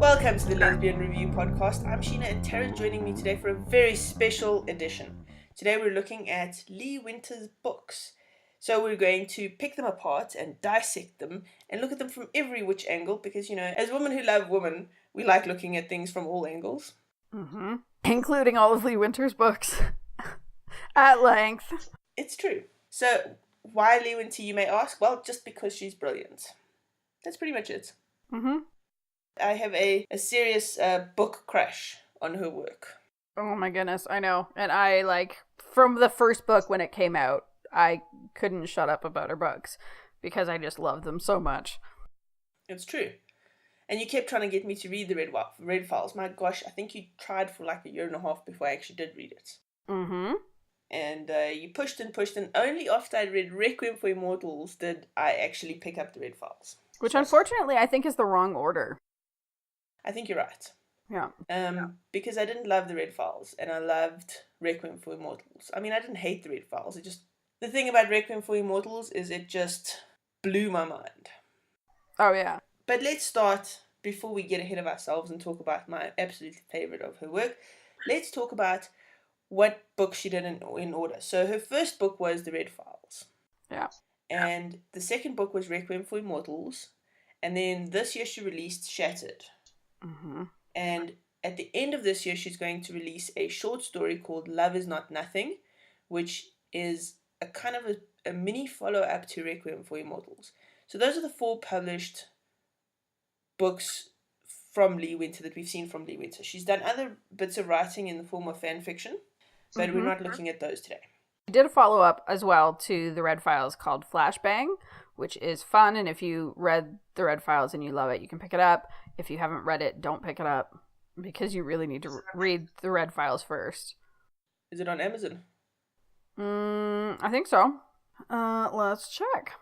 Welcome to the Lesbian Review Podcast. I'm Sheena and Tara's joining me today for a very special edition. Today we're looking at Lee Winter's books. So we're going to pick them apart and dissect them and look at them from every which angle because, you know, as women who love women, we like looking at things from all angles. Mm-hmm. Including all of Lee Winter's books. At length. It's true. So why Lee Winter, you may ask? Well, just because she's brilliant. That's pretty much it. Mm-hmm. I have a serious book crush on her work. Oh my goodness, I know. And I, from the first book when it came out, I couldn't shut up about her books because I just love them so much. It's true. And you kept trying to get me to read the Red Files. My gosh, I think you tried for like a year and a half before I actually did read it. Mm-hmm. And you pushed, and only after I read Requiem For Immortals did I actually pick up the Red Files. Which unfortunately I think is the wrong order. I think you're right. Yeah. Because I didn't love the Red Files, and I loved Requiem For Immortals. I mean, I didn't hate the Red Files. The thing about Requiem For Immortals is it just blew my mind. Oh, yeah. But let's start, before we get ahead of ourselves and talk about my absolute favorite of her work, let's talk about what book she did in order. So her first book was The Red Files. Yeah. And the second book was Requiem For Immortals. And then this year she released Shattered. Mm-hmm. And at the end of this year, she's going to release a short story called Love Is Not Nothing, which is a kind of a mini follow-up to Requiem For Immortals. So those are the 4 published books from Lee Winter that we've seen from Lee Winter. She's done other bits of writing in the form of fan fiction, but we're not looking at those today. I did a follow-up as well to the Red Files called Flashbang, which is fun, and if you read the Red Files and you love it, you can pick it up. If you haven't read it, don't pick it up, because you really need to read the Red Files first. Is it on Amazon? I think so. Let's check.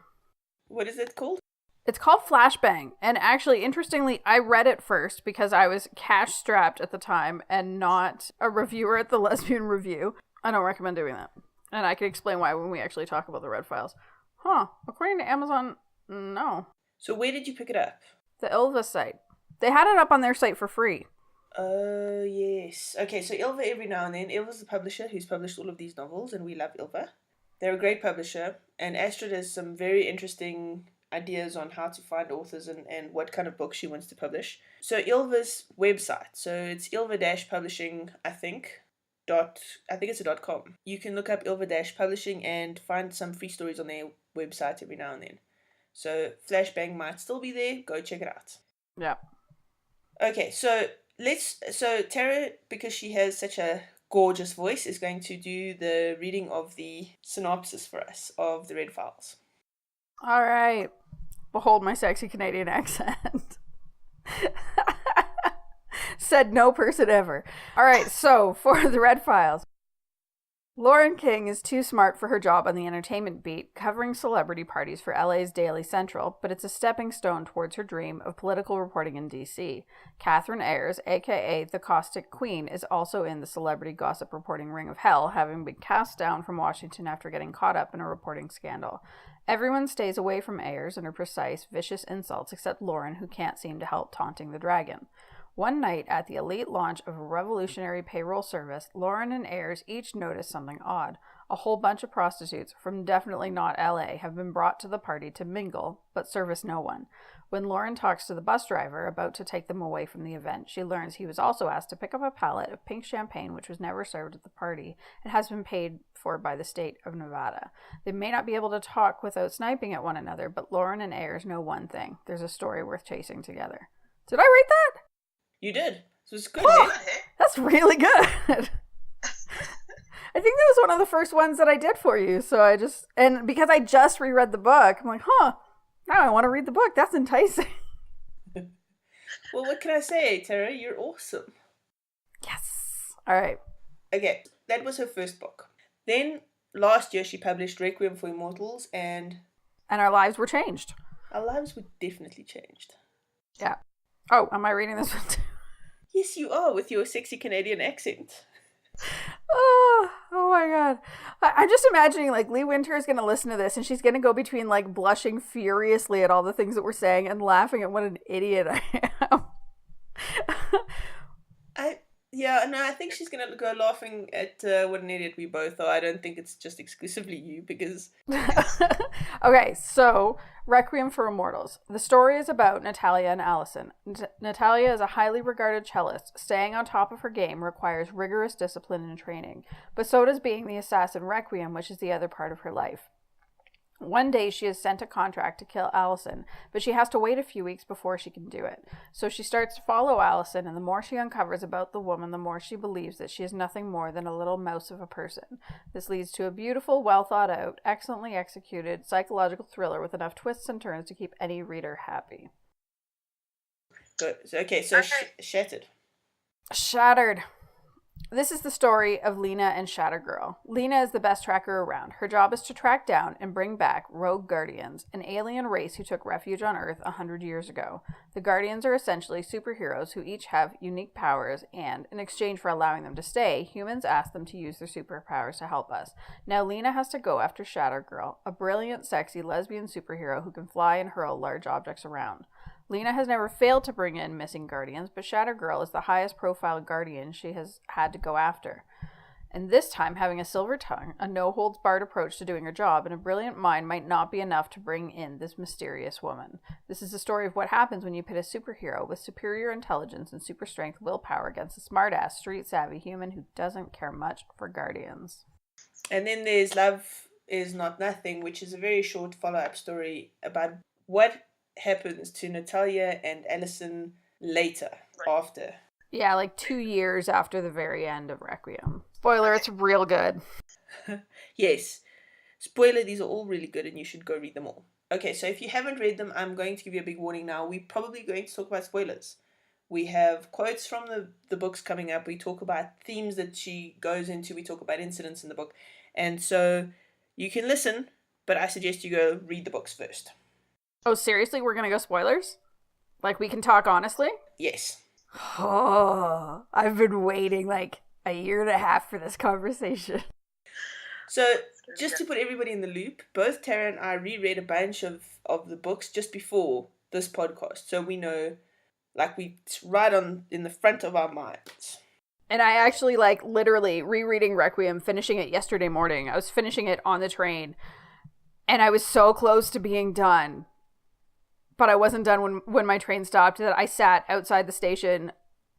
What is it called? It's called Flashbang, and actually, interestingly, I read it first because I was cash-strapped at the time and not a reviewer at the Lesbian Review. I don't recommend doing that, and I can explain why when we actually talk about the Red Files. According to Amazon, no. So where did you pick it up? The Ilva site. They had it up on their site for free. Oh, yes. Okay, so Ilva every now and then. Ilva's the publisher who's published all of these novels, and we love Ilva. They're a great publisher, and Astrid has some very interesting ideas on how to find authors and what kind of books she wants to publish. So Ilva's website, so it's ilva-publishing, I think it's a .com. You can look up Ilva-publishing and find some free stories on their website every now and then. So Flashbang might still be there. Go check it out. Yeah. Okay, so Tara, because she has such a gorgeous voice, is going to do the reading of the synopsis for us of the Red Files. All right. Behold my sexy Canadian accent. Said no person ever. All right, so for the Red Files. Lauren King is too smart for her job on the entertainment beat, covering celebrity parties for LA's Daily Central, but it's a stepping stone towards her dream of political reporting in DC. Catherine Ayers, aka the Caustic Queen, is also in the celebrity gossip reporting ring of hell, having been cast down from Washington after getting caught up in a reporting scandal. Everyone stays away from Ayers and her precise, vicious insults except Lauren, who can't seem to help taunting the dragon. One night, at the elite launch of a revolutionary payroll service, Lauren and Ayers each notice something odd. A whole bunch of prostitutes from definitely not LA have been brought to the party to mingle, but service no one. When Lauren talks to the bus driver about to take them away from the event, she learns he was also asked to pick up a pallet of pink champagne which was never served at the party and has been paid for by the state of Nevada. They may not be able to talk without sniping at one another, but Lauren and Ayers know one thing. There's a story worth chasing together. Did I write that? You did. So it's good. That's really good. I think that was one of the first ones that I did for you. So because I just reread the book, I'm like, now I want to read the book. That's enticing. Well, what can I say, Tara? You're awesome. Yes. All right. Okay, that was her first book. Then last year she published Requiem For Immortals, and our lives were changed. Our lives were definitely changed. Yeah. Oh, am I reading this one too? Yes, you are, with your sexy Canadian accent. Oh my god. I'm just imagining, Lee Winter is going to listen to this and she's going to go between, blushing furiously at all the things that we're saying and laughing at what an idiot I am. Yeah, no, I think she's gonna go laughing at what an idiot we both are. I don't think it's just exclusively you because. Okay, so Requiem for Immortals. The story is about Natalia and Allison. Natalia is a highly regarded cellist. Staying on top of her game requires rigorous discipline and training, but so does being the assassin Requiem, which is the other part of her life. One day she is sent a contract to kill Allison, but she has to wait a few weeks before she can do it. So she starts to follow Allison, and the more she uncovers about the woman, the more she believes that she is nothing more than a little mouse of a person. This leads to a beautiful, well thought out, excellently executed psychological thriller with enough twists and turns to keep any reader happy. Good. Okay, so Shattered. Shattered. This is the story of Lena and Shatter Girl. Lena is the best tracker around. Her job is to track down and bring back rogue Guardians, an alien race who took refuge on Earth 100 years ago. The Guardians are essentially superheroes who each have unique powers, and in exchange for allowing them to stay, humans ask them to use their superpowers to help us. Now Lena has to go after Shatter Girl, a brilliant, sexy lesbian superhero who can fly and hurl large objects around. Lena has never failed to bring in missing Guardians, but Shatter Girl is the highest profile Guardian she has had to go after. And this time, having a silver tongue, a no-holds-barred approach to doing her job, and a brilliant mind might not be enough to bring in this mysterious woman. This is the story of what happens when you pit a superhero with superior intelligence and super strength willpower against a smart-ass, street-savvy human who doesn't care much for Guardians. And then there's Love Is Not Nothing, which is a very short follow-up story about what happens to Natalia and Allison later, after. Yeah, like 2 years after the very end of Requiem. Spoiler, it's real good. Yes. Spoiler, these are all really good and you should go read them all. Okay, so if you haven't read them, I'm going to give you a big warning now. We're probably going to talk about spoilers. We have quotes from the books coming up. We talk about themes that she goes into. We talk about incidents in the book. And so you can listen, but I suggest you go read the books first. Oh, seriously? We're gonna go spoilers? Like, we can talk honestly? Yes. Oh, I've been waiting like a year and a half for this conversation. So, just to put everybody in the loop, both Tara and I reread a bunch of the books just before this podcast. So we know, like, it's right on in the front of our minds. And I actually, like, literally rereading Requiem, finishing it yesterday morning. I was finishing it on the train, and I was so close to being done. But I wasn't done when my train stopped, that I sat outside the station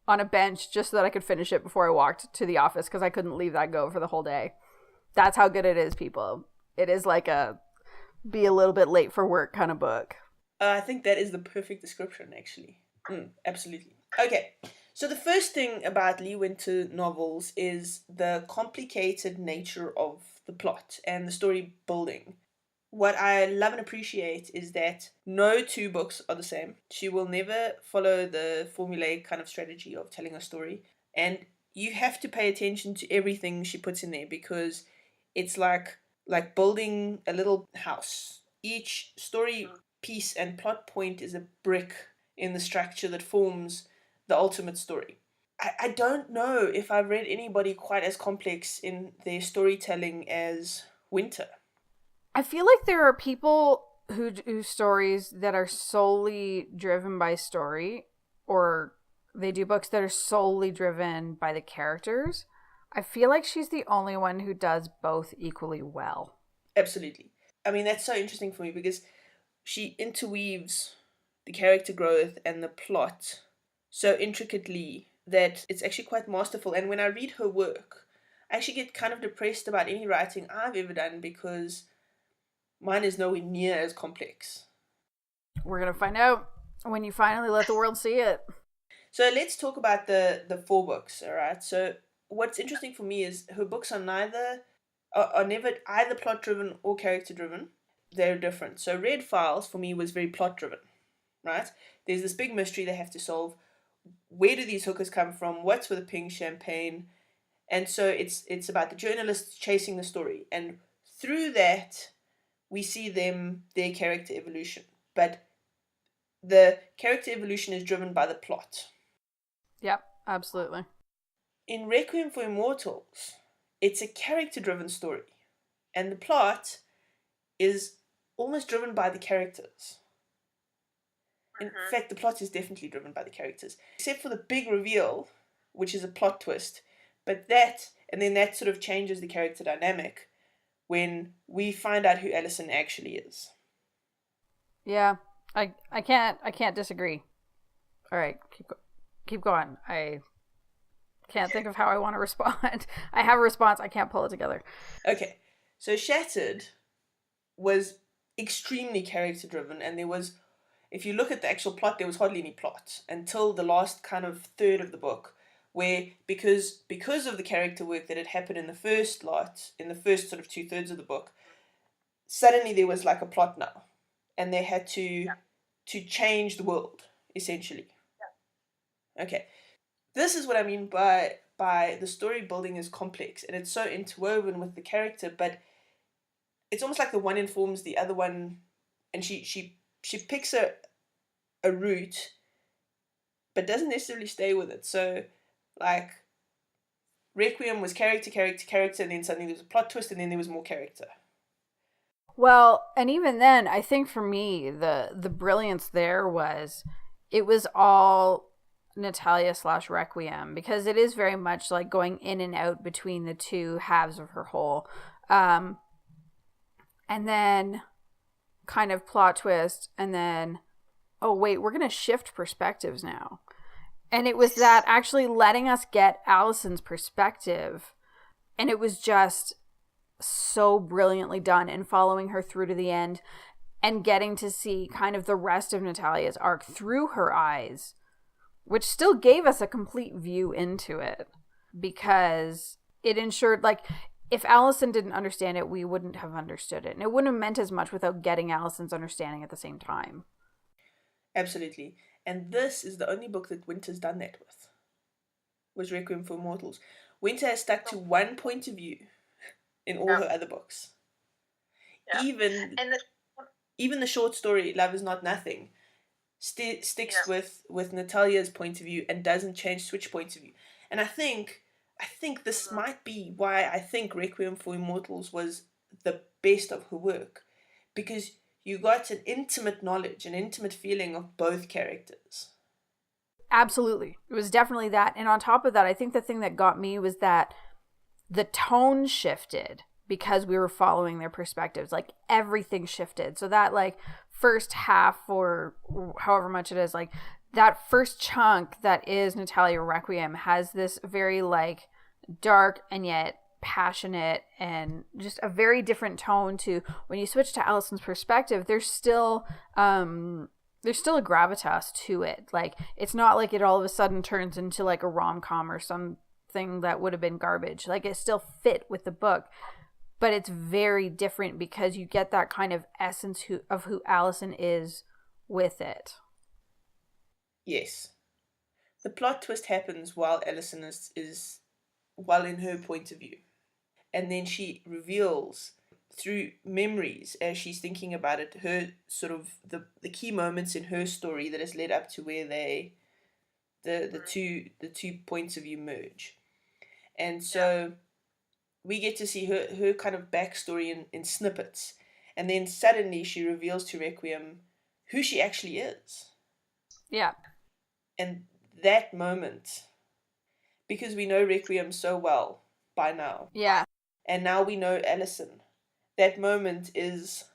on a bench just so that I could finish it before I walked to the office because I couldn't leave that go for the whole day. That's how good it is, people. It is like a be a little bit late for work kind of book. I think that is the perfect description, actually. Absolutely. Okay, so the first thing about Lee Winter novels is the complicated nature of the plot and the story building. What I love and appreciate is that no two books are the same. She will never follow the formulaic kind of strategy of telling a story. And you have to pay attention to everything she puts in there because it's like building a little house. Each story piece and plot point is a brick in the structure that forms the ultimate story. I don't know if I've read anybody quite as complex in their storytelling as Winter. I feel like there are people who do stories that are solely driven by story, or they do books that are solely driven by the characters. I feel like she's the only one who does both equally well. Absolutely. I mean, that's so interesting for me because she interweaves the character growth and the plot so intricately that it's actually quite masterful. And when I read her work, I actually get kind of depressed about any writing I've ever done because mine is nowhere near as complex. We're going to find out when you finally let the world see it. So let's talk about the 4 books, all right? So what's interesting for me is her books are never either plot-driven or character-driven. They're different. So Red Files, for me, was very plot-driven, right? There's this big mystery they have to solve. Where do these hookers come from? What's with the pink champagne? And so it's about the journalists chasing the story. And through that, we see their character evolution. But the character evolution is driven by the plot. Yep, absolutely. In Requiem for Immortals, it's a character-driven story. And the plot is almost driven by the characters. In fact, the plot is definitely driven by the characters. Except for the big reveal which is a plot twist. But that sort of changes the character dynamic when we find out who Allison actually is. Yeah, I can't disagree. All right, keep going. I can't think of how I want to respond. I have a response. I can't pull it together. Okay, so Shattered was extremely character driven, and there was, if you look at the actual plot, there was hardly any plot until the last kind of third of the book, where because of the character work that had happened in the first sort of 2/3 of the book, suddenly there was like a plot now, and they had to change the world essentially. Okay, this is what I mean by the story building is complex and it's so interwoven with the character, but it's almost like the one informs the other one, and she picks a route, but doesn't necessarily stay with it. So, like, Requiem was character, and then suddenly there was a plot twist, and then there was more character. Well, and even then, I think for me, the brilliance there was, it was all Natalia / Requiem, because it is very much like going in and out between the two halves of her whole. And then kind of plot twist, and then, oh wait, we're going to shift perspectives now. And it was that actually letting us get Allison's perspective, and it was just so brilliantly done, and following her through to the end and getting to see kind of the rest of Natalia's arc through her eyes, which still gave us a complete view into it, because it ensured, like, if Allison didn't understand it, we wouldn't have understood it. And it wouldn't have meant as much without getting Allison's understanding at the same time. Absolutely. And this is the only book that Winter's done that with, was Requiem for Immortals. Winter has stuck to one point of view in all her other books. Yeah. Even the short story, Love Is Not Nothing, sticks with Natalia's point of view and doesn't switch points of view. And I think this might be why I think Requiem for Immortals was the best of her work, because you got an intimate knowledge, an intimate feeling of both characters. Absolutely. It was definitely that. And on top of that, I think the thing that got me was that the tone shifted because we were following their perspectives. Like, everything shifted. So that, like, first half, or however much it is, like, that first chunk that is Natalia Requiem has this very, like, dark and yet passionate and just a very different tone to when you switch to Allison's perspective. There's still a gravitas to it. Like, it's not like it all of a sudden turns into like a rom-com or something that would have been garbage. Like, it still fit with the book, but it's very different because you get that kind of essence of who Allison is with it. Yes. The plot twist happens while Allison is while in her point of view. And then she reveals through memories, as she's thinking about it, her sort of the key moments in her story that has led up to where the two points of view merge. And so we get to see her kind of backstory in snippets. And then suddenly she reveals to Requiem who she actually is. Yeah. And that moment, because we know Requiem so well by now. Yeah. And now we know Allison. That moment is...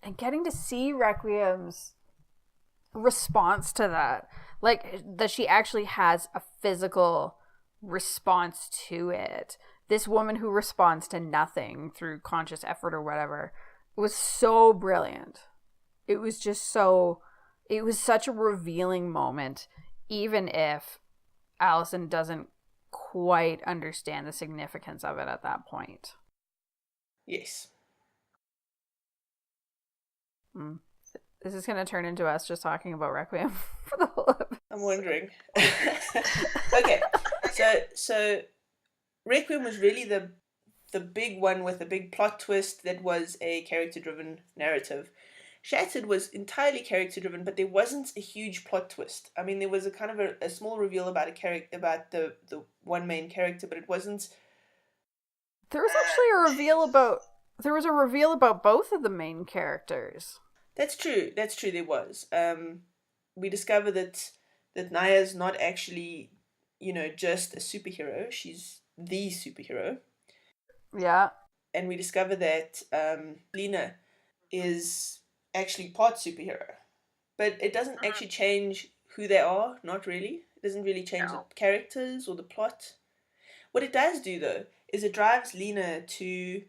And getting to see Requiem's response to that. Like, that she actually has a physical response to it. This woman who responds to nothing through conscious effort or whatever was so brilliant. It was just so... It was such a revealing moment, even if Allison doesn't quite understand the significance of it at that point. Yes. This is going to turn into us just talking about Requiem for the whole episode. I'm wondering. Okay, so Requiem was really the big one with a big plot twist that was a character-driven narrative. Shattered was entirely character-driven, but there wasn't a huge plot twist. I mean, there was a kind of a small reveal about the one main character, but it wasn't... There was actually a reveal about both of the main characters. That's true, there was. We discover that that Naya's not actually, just a superhero. She's the superhero. Yeah. And we discover that Lena is actually part superhero. But it doesn't actually change who they are, not really. It doesn't really change the characters or the plot. What it does do, though, is it drives Lena to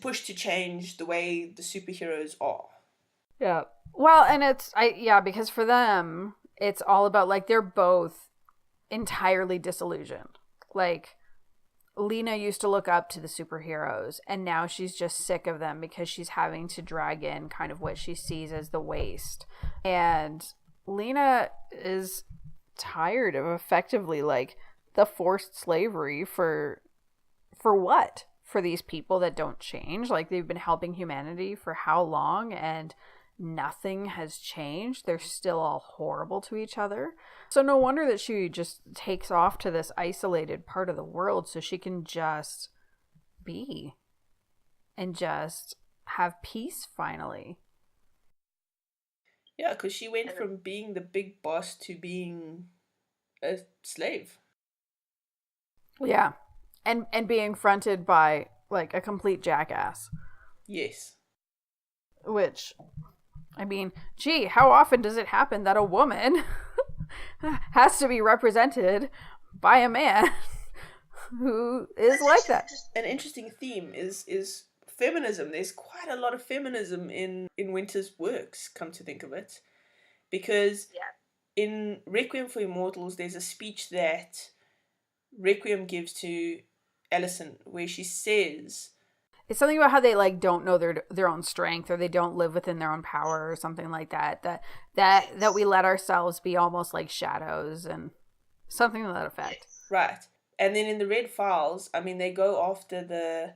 push to change the way the superheroes are. Yeah. Well, and because for them, it's all about, like, they're both entirely disillusioned. Like, Lena used to look up to the superheroes, and now she's just sick of them because she's having to drag in kind of what she sees as the waste. And Lena is tired of effectively, like, the forced slavery for what? For these people that don't change. Like, they've been helping humanity for how long, and nothing has changed. They're still all horrible to each other. So no wonder that she just takes off to this isolated part of the world so she can just be and just have peace finally. Yeah, because she went from being the big boss to being a slave. Yeah. And being fronted by, like, a complete jackass. Yes. Which, I mean, gee, how often does it happen that a woman has to be represented by a man who is like that? An interesting theme is feminism. There's quite a lot of feminism in Winter's works, come to think of it. Because in Requiem for Immortals, there's a speech that Requiem gives to Allison where she says... It's something about how they, like, don't know their own strength, or they don't live within their own power, or something like that. That we let ourselves be almost like shadows, and something to that effect. Right. And then in the Red Files, I mean, they go after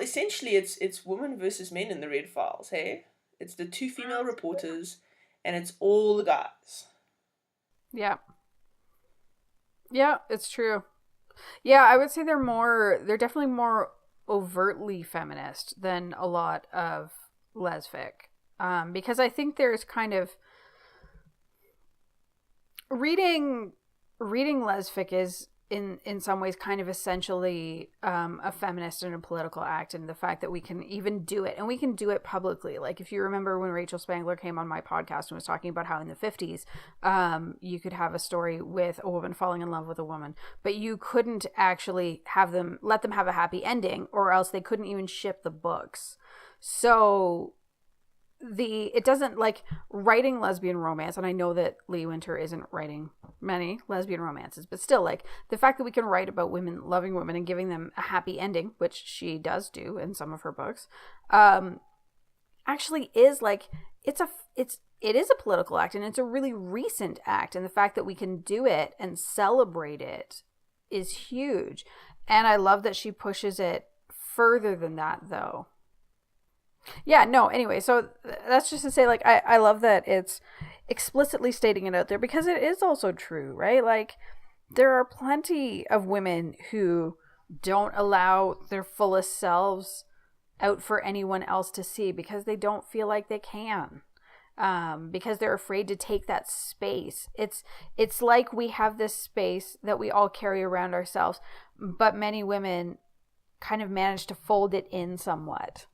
essentially it's women versus men in the Red Files, hey? It's the 2 female reporters, and it's all the guys. Yeah. Yeah, it's true. Yeah, I would say they're definitely more overtly feminist than a lot of lesfic, because I think there's kind of reading lesfic is in some ways kind of essentially a feminist and a political act, and the fact that we can even do it, and we can do it publicly. Like, if you remember when Rachel Spangler came on my podcast and was talking about how in the 50s you could have a story with a woman falling in love with a woman, but you couldn't actually let them have a happy ending, or else they couldn't even ship the books. So it doesn't, like, writing lesbian romance, and I know that Lee Winter isn't writing many lesbian romances, but still, like, the fact that we can write about women loving women and giving them a happy ending, which she does do in some of her books, actually is, like, it is a political act, and it's a really recent act, and the fact that we can do it and celebrate it is huge. And I love that she pushes it further than that, though. Yeah, no, anyway, so that's just to say, like, I love that it's explicitly stating it out there, because it is also true, right? Like, there are plenty of women who don't allow their fullest selves out for anyone else to see because they don't feel like they can, because they're afraid to take that space. It's like we have this space that we all carry around ourselves, but many women kind of manage to fold it in somewhat,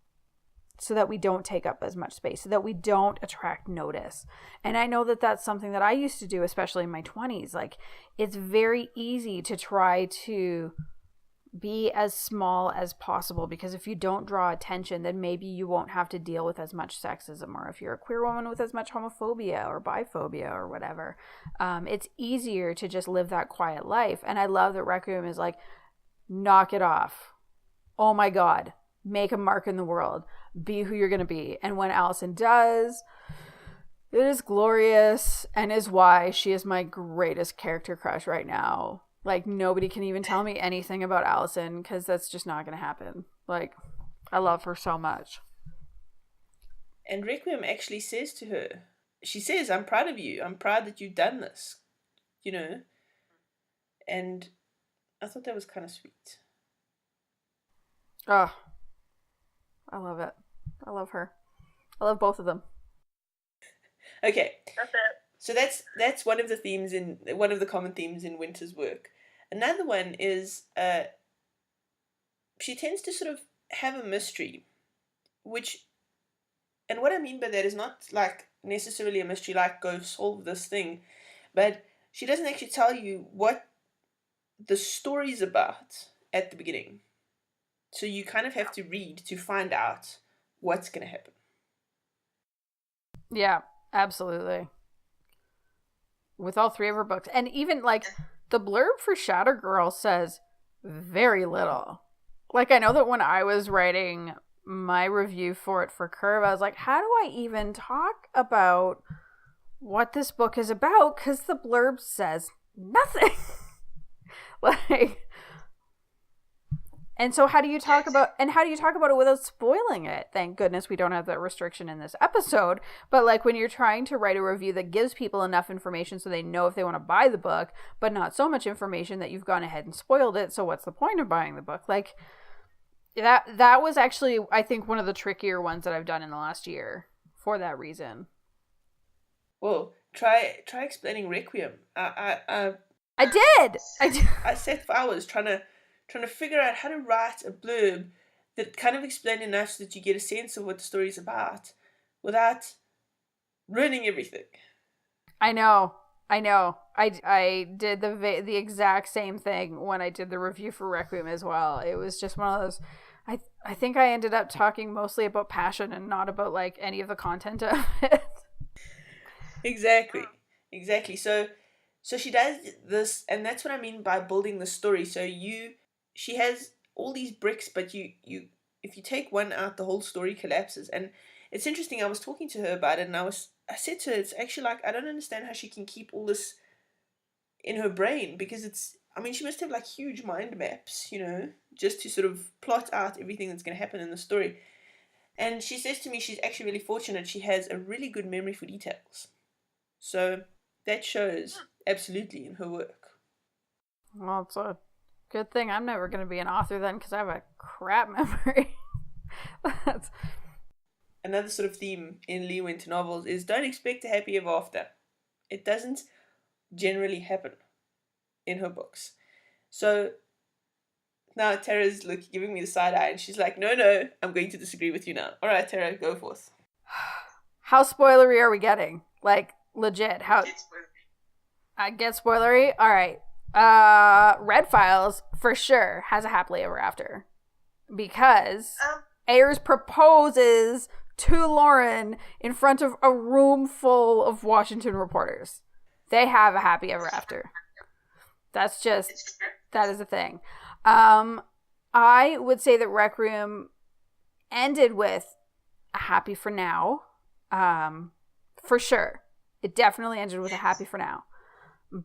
so that we don't take up as much space, so that we don't attract notice. And I know that that's something that I used to do, especially in my 20s. Like, it's very easy to try to be as small as possible, because if you don't draw attention, then maybe you won't have to deal with as much sexism, or if you're a queer woman, with as much homophobia or biphobia or whatever. It's easier to just live that quiet life. And I love that Requiem is like, knock it off. Oh my God. Make a mark in the world. Be who you're going to be. And when Allison does, it is glorious, and is why she is my greatest character crush right now. Like, nobody can even tell me anything about Allison, because that's just not going to happen. Like, I love her so much. And Requiem actually says to her, she says, I'm proud of you. I'm proud that you've done this. And I thought that was kind of sweet. Oh, I love it. I love her. I love both of them. Okay. That's it. So that's one of the common themes in Winter's work. Another one is she tends to sort of have a mystery, which, and what I mean by that is not like necessarily a mystery like go solve this thing, but she doesn't actually tell you what the story's about at the beginning. So you kind of have to read to find out what's going to happen. Yeah, absolutely. With all three of her books. And even, like, the blurb for Shatter Girl says very little. Like, I know that when I was writing my review for it for Curve, I was like, how do I even talk about what this book is about? Because the blurb says nothing. Like... And so how do you talk about it without spoiling it? Thank goodness we don't have that restriction in this episode. But like when you're trying to write a review that gives people enough information so they know if they want to buy the book, but not so much information that you've gone ahead and spoiled it. So what's the point of buying the book? Like that was actually, I think, one of the trickier ones that I've done in the last year for that reason. Well, try explaining Requiem. I did. I sat for hours trying to figure out how to write a blurb that kind of explained enough so that you get a sense of what the story is about without ruining everything. I know. I did the exact same thing when I did the review for Requiem as well. It was just one of those. I think I ended up talking mostly about passion and not about like any of the content of it. Exactly. So she does this, and that's what I mean by building the story. So she has all these bricks, but you if you take one out, the whole story collapses. And it's interesting, I was talking to her about it, and I said to her, it's actually like, I don't understand how she can keep all this in her brain, because she must have like huge mind maps, just to sort of plot out everything that's going to happen in the story. And she says to me she's actually really fortunate. She has a really good memory for details. So that shows absolutely in her work. Well, it's a good thing I'm never going to be an author then, because I have a crap memory. Another sort of theme in Lee Winter novels is don't expect a happy ever after. It doesn't generally happen in her books. So now Tara's giving me the side eye, and she's like, no, I'm going to disagree with you now. All right, Tara, go forth. How spoilery are we getting? Like, legit. How? I get spoilery? All right. Red Files for sure has a happily ever after, because Ayers proposes to Lauren in front of a room full of Washington reporters. They have a happy ever after. That is a thing. I would say that Requiem ended with a happy for now. For sure. It definitely ended with a happy for now.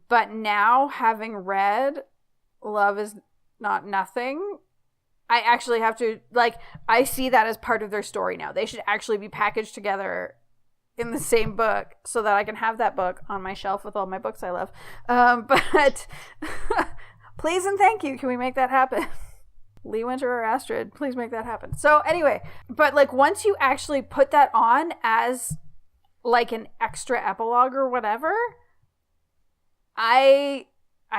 But now, having read Love Is Not Nothing, I actually have to, I see that as part of their story now. They should actually be packaged together in the same book so that I can have that book on my shelf with all my books I love. But please and thank you. Can we make that happen? Lee Winter or Astrid, please make that happen. So anyway, but once you actually put that on as an extra epilogue or whatever, I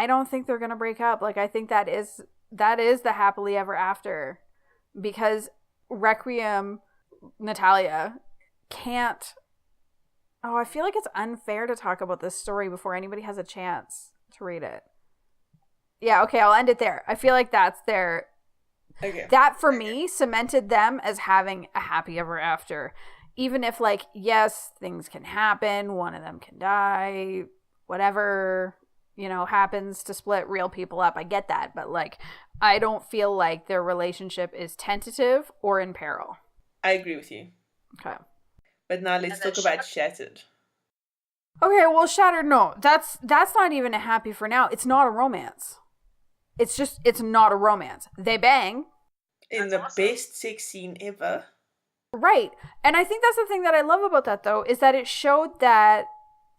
don't think they're gonna break up. I think that is the happily ever after, because Requiem, Natalia can't. Oh, I feel like it's unfair to talk about this story before anybody has a chance to read it. Yeah, okay, I'll end it there. I feel like that's their. Okay. That for me cemented them as having a happy ever after, even if yes, things can happen. One of them can die. Whatever, happens to split real people up. I get that. But, I don't feel like their relationship is tentative or in peril. I agree with you. Okay. But now let's talk about Shattered. Okay, well, Shattered, no. That's not even a happy for now. It's not a romance. It's not a romance. They bang. In the best sex scene ever. Right. And I think that's the thing that I love about that, though, is that it showed that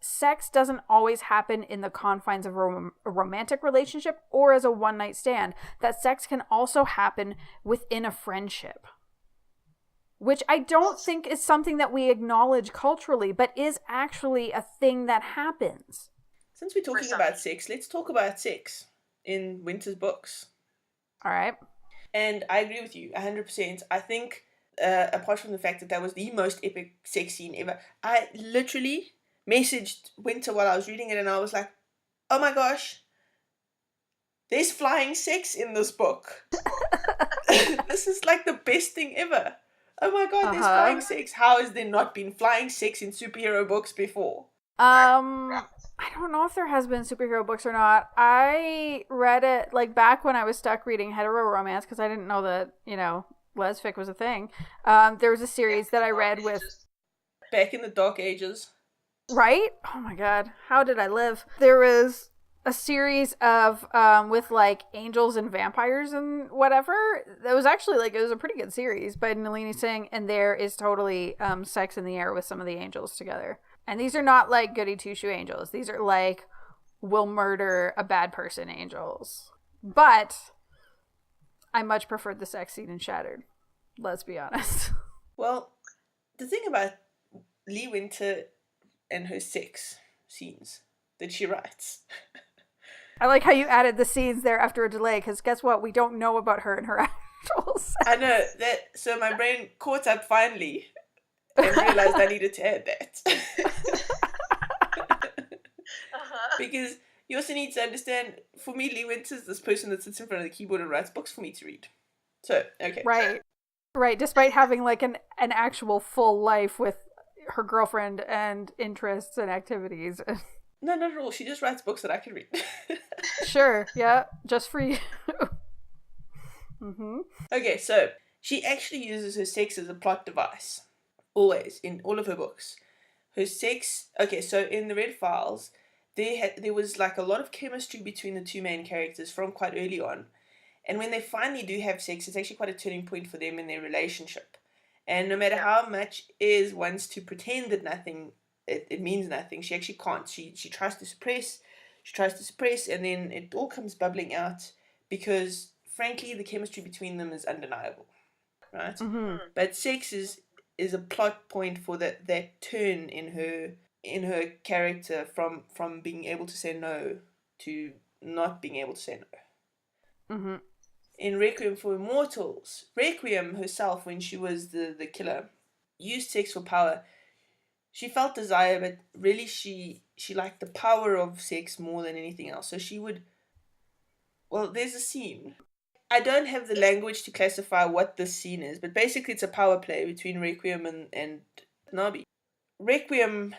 sex doesn't always happen in the confines of a romantic relationship or as a one-night stand. That sex can also happen within a friendship. which I don't think is something that we acknowledge culturally, but is actually a thing that happens. Since we're talking about sex, let's talk about sex in Winter's books. All right. And I agree with you 100%. I think, apart from the fact that that was the most epic sex scene ever, I literally messaged Winter while I was reading it, and I was like, oh my gosh, there's flying sex in this book. This is like the best thing ever. Oh my god, there's flying sex. How has there not been flying sex in superhero books before? I don't know if there has been superhero books or not. I read it like back when I was stuck reading hetero romance because I didn't know that, lesfic was a thing. There was a series that I read with... Back in the dark ages. Right? Oh my god. How did I live? There was a series of, with like angels and vampires and whatever. That was actually it was a pretty good series by Nalini Singh, and there is totally sex in the air with some of the angels together. And these are not like goody two-shoe angels. These are like will murder a bad person angels. But I much preferred the sex scene in Shattered. Let's be honest. Well, the thing about Lee Winter and her sex scenes that she writes. I like how you added the scenes there after a delay, because guess what? We don't know about her and her actual sex. I know that. So my brain caught up finally and realized I needed to add that. Because you also need to understand, for me, Lee Winter's this person that sits in front of the keyboard and writes books for me to read. So, okay. Right. Despite having like an actual full life with her girlfriend and interests and activities. No, not at all. She just writes books that I can read. Sure, yeah. Just for you. Mm-hmm. Okay, so she actually uses her sex as a plot device. Always, in all of her books. Her sex... Okay, so in the Red Files, there was like a lot of chemistry between the two main characters from quite early on. And when they finally do have sex, it's actually quite a turning point for them in their relationship. And no matter how much Iz wants to pretend that nothing... It means nothing. She actually can't. She tries to suppress. And then it all comes bubbling out because, frankly, the chemistry between them is undeniable, right? Mm-hmm. But sex is a plot point for that turn in her character from being able to say no to not being able to say no. Mm-hmm. In Requiem for Immortals, Requiem herself, when she was the killer, used sex for power. She felt desire, but really she liked the power of sex more than anything else. So she would... Well, there's a scene. I don't have the language to classify what this scene is, but basically it's a power play between Requiem and Nabi. Requiem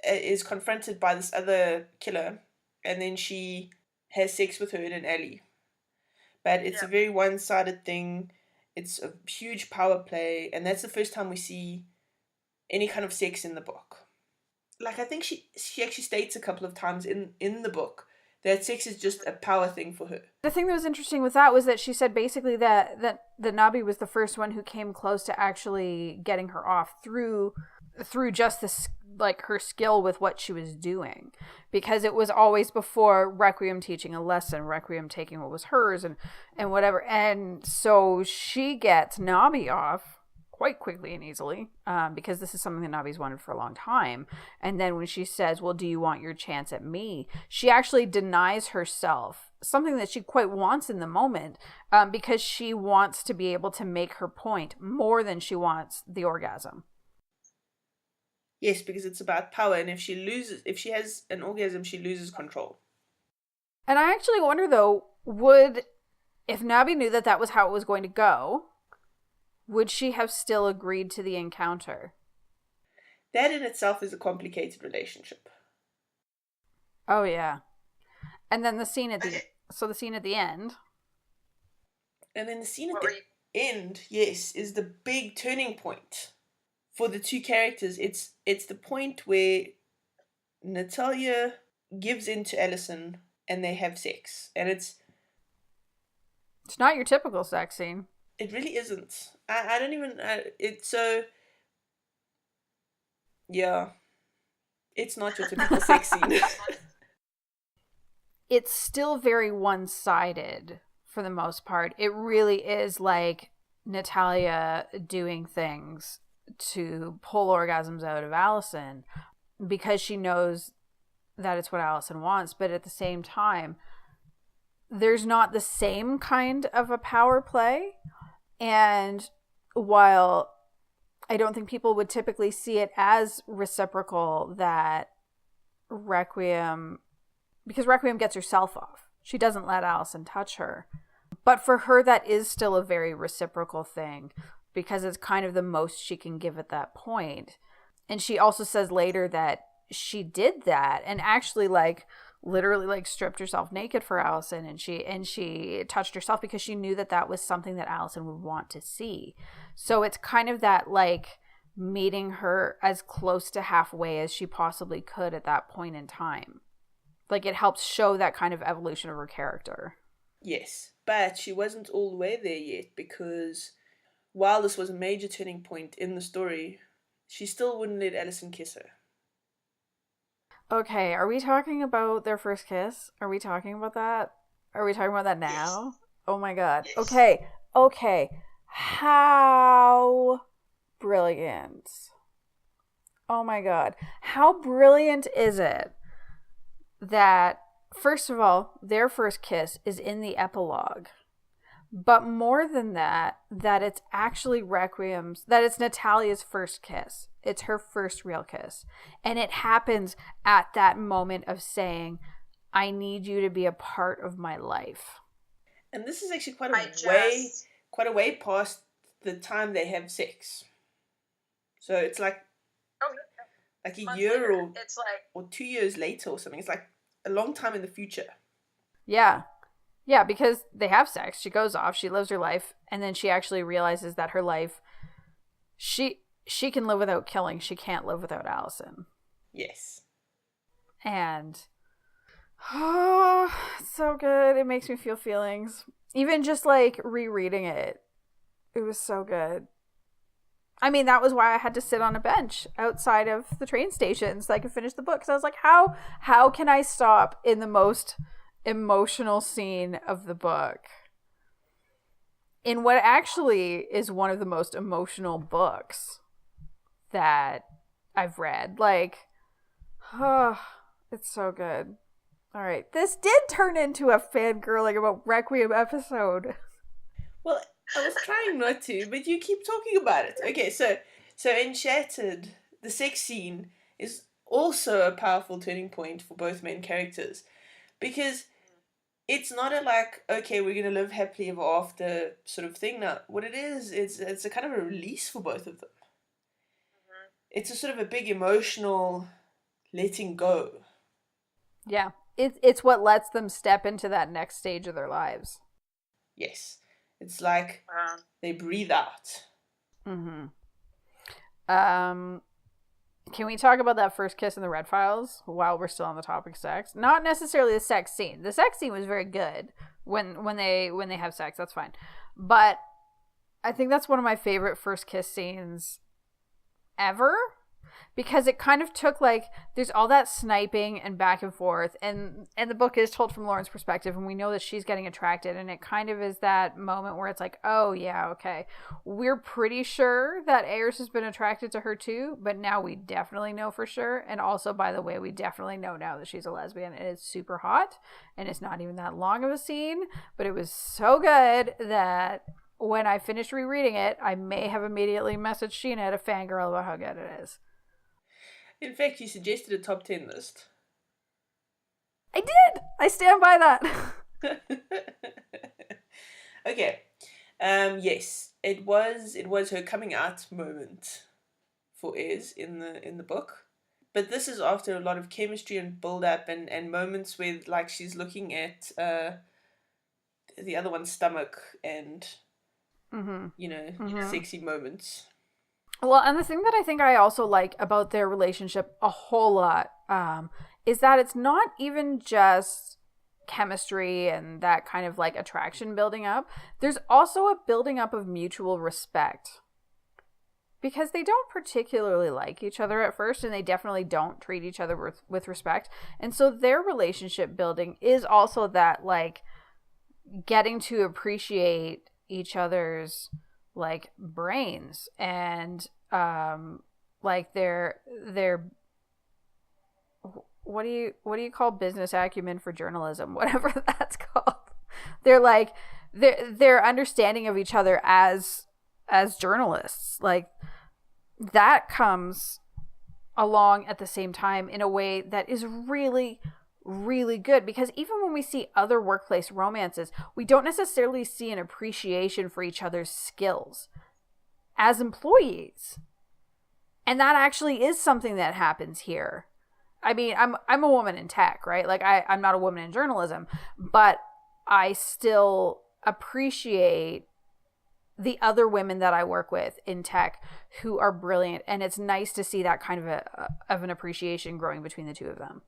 is confronted by this other killer, and then she has sex with her in an alley. But it's a very one-sided thing. It's a huge power play, and that's the first time we see any kind of sex in the book. Like, I think she actually states a couple of times in the book that sex is just a power thing for her. The thing that was interesting with that was that she said basically that Nabi was the first one who came close to actually getting her off through just this, like, her skill with what she was doing. Because it was always before Requiem teaching a lesson, Requiem taking what was hers and whatever. And so she gets Nabi off quite quickly and easily, because this is something that Nabi's wanted for a long time. And then when she says, well, do you want your chance at me? She actually denies herself something that she quite wants in the moment, because she wants to be able to make her point more than she wants the orgasm. Yes, because it's about power, and if she has an orgasm, she loses control. And I actually wonder, though, if Nabi knew that was how it was going to go, would she have still agreed to the encounter? That in itself is a complicated relationship. Oh, yeah. And then the scene at the end. And then the scene at the end, yes, is the big turning point for the two characters. It's the point where Natalia gives in to Allison and they have sex. And it's not your typical sex scene. It really isn't. I don't even... it's so... Yeah. It's not your typical sex scene. It's still very one-sided for the most part. It really is like Natalia doing things to pull orgasms out of Allison because she knows that it's what Allison wants. But at the same time, there's not the same kind of a power play. And while I don't think people would typically see it as reciprocal, that Requiem, because Requiem gets herself off. She doesn't let Allison touch her. But for her, that is still a very reciprocal thing because it's kind of the most she can give at that point. And she also says later that she did that and actually literally stripped herself naked for Allison, and she touched herself because she knew that that was something that Allison would want to see. So it's kind of that meeting her as close to halfway as she possibly could at that point in time. It helps show that kind of evolution of her character. Yes, but she wasn't all the way there yet, because while this was a major turning point in the story, she still wouldn't let Allison kiss her. Okay, are we talking about their first kiss? Are we talking about that? Are we talking about that now? Yes. Oh my god. Yes. Okay. How brilliant. Oh my god. How brilliant is it that, first of all, their first kiss is in the epilogue. But more than that, that it's actually that it's Natalia's first kiss. It's her first real kiss. And it happens at that moment of saying, I need you to be a part of my life. And this is actually quite a way past the time they have sex. So it's a year later. Or 2 years later or something. It's a long time in the future. Yeah. Yeah, because they have sex. She goes off. She lives her life. And then she actually realizes that her life, she can live without killing. She can't live without Allison. Yes. And, it's so good. It makes me feel feelings. Even just rereading it, it was so good. I mean, that was why I had to sit on a bench outside of the train station so I could finish the book. Because I was like, how can I stop in the most emotional scene of the book in what actually is one of the most emotional books that I've read? It's so good. All right, this did turn into a fangirling about Requiem episode. Well, I was trying not to, but you keep talking about it. Okay, so in Shattered, the sex scene is also a powerful turning point for both main characters, because it's not okay, we're going to live happily ever after sort of thing now. What it is, it's a kind of a release for both of them. Mm-hmm. It's a sort of a big emotional letting go. Yeah, it's what lets them step into that next stage of their lives. Yes, it's they breathe out. Mm-hmm. Can we talk about that first kiss in the Red Files while we're still on the topic of sex? Not necessarily the sex scene. The sex scene was very good when they have sex. That's fine. But I think that's one of my favorite first kiss scenes ever, because it kind of took there's all that sniping and back and forth, and the book is told from Lauren's perspective, and we know that she's getting attracted, and it kind of is that moment where it's oh yeah, okay, we're pretty sure that Ayers has been attracted to her too, but now we definitely know for sure. And also, by the way, we definitely know now that she's a lesbian, and it's super hot, and it's not even that long of a scene, but it was so good that when I finished rereading it, I may have immediately messaged Sheena to fangirl about how good it is. In fact, you suggested a top 10 list. I did! I stand by that. Okay. Yes, it was her coming out moment for Ez in the book. But this is after a lot of chemistry and build up and moments where she's looking at the other one's stomach and sexy moments. Well, and the thing that I think I also like about their relationship a whole lot is that it's not even just chemistry and that kind of attraction building up. There's also a building up of mutual respect, because they don't particularly like each other at first, and they definitely don't treat each other with respect. And so their relationship building is also that getting to appreciate each other's like brains and like their what do you call business acumen for journalism, whatever that's called. They're like their understanding of each other as journalists, like that comes along at the same time in a way that is really, really good, because even when we see other workplace romances, we don't necessarily see an appreciation for each other's skills as employees. And that actually is something that happens here. I mean, I'm a woman in tech, right? Like I'm not a woman in journalism, but I still appreciate the other women that I work with in tech who are brilliant, and it's nice to see that kind of an appreciation growing between the two of them.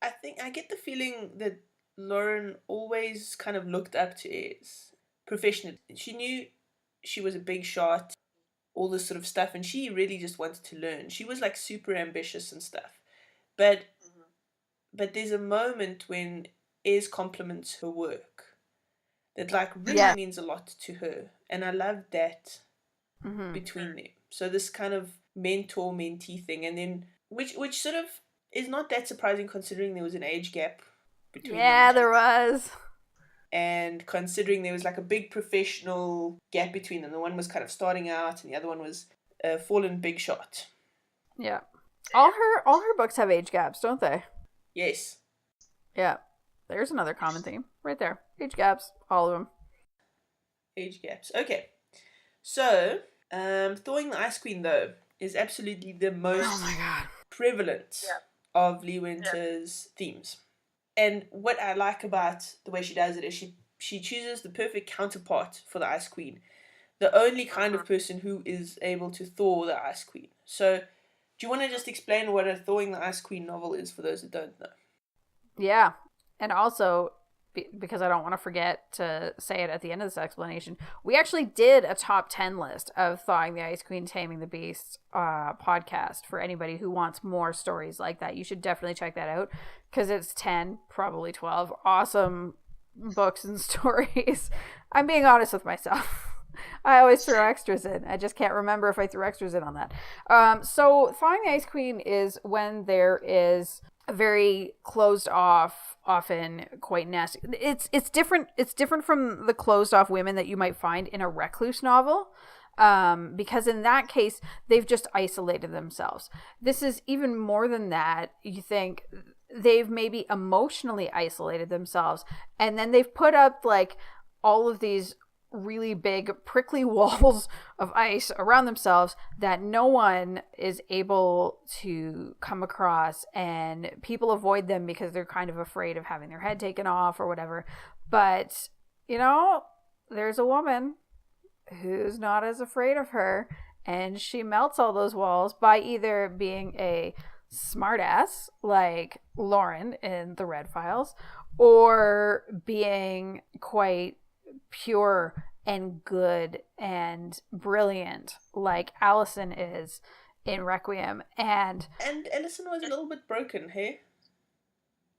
I think I get the feeling that Lauren always kind of looked up to Ez professionally. She knew she was a big shot, all this sort of stuff, and she really just wanted to learn. She was like super ambitious and stuff. But there's a moment when Ez compliments her work that like really means a lot to her. And I love that between them. So this kind of mentor-mentee thing, and then which sort of is not that surprising considering there was an age gap between them. Yeah, there was. And considering there was like a big professional gap between them. The one was kind of starting out and the other one was a fallen big shot. Yeah. All her books have age gaps, don't they? Yes. Yeah. There's another common theme right there. Age gaps, all of them. Age gaps. Okay. So, Thawing the Ice Queen, though, is absolutely the most prevalent of Lee Winter's themes. And what I like about the way she does it is she chooses the perfect counterpart for the Ice Queen. The only kind of person who is able to thaw the Ice Queen. So, do you want to just explain what a Thawing the Ice Queen novel is for those who don't know? Yeah. And also, because I don't want to forget to say it at the end of this explanation, we actually did a top 10 list of Thawing the Ice Queen, Taming the Beast podcast for anybody who wants more stories like that. You should definitely check that out, because it's 10, probably 12 awesome books and stories. I'm being honest with myself. I always throw extras in. I just can't remember if I threw extras in on that. So Thawing the Ice Queen is when there is a very closed off, often quite nasty. It's different. It's different from the closed off women that you might find in a recluse novel, because in that case they've just isolated themselves. This is even more than that. You think they've maybe emotionally isolated themselves, and then they've put up like all of these really big prickly walls of ice around themselves that no one is able to come across, and people avoid them because they're kind of afraid of having their head taken off or whatever. But you know, there's a woman who's not as afraid of her, and she melts all those walls by either being a smartass like Lauren in the Red Files, or being quite pure and good and brilliant like Allison is in Requiem. And Allison was a little bit broken, hey?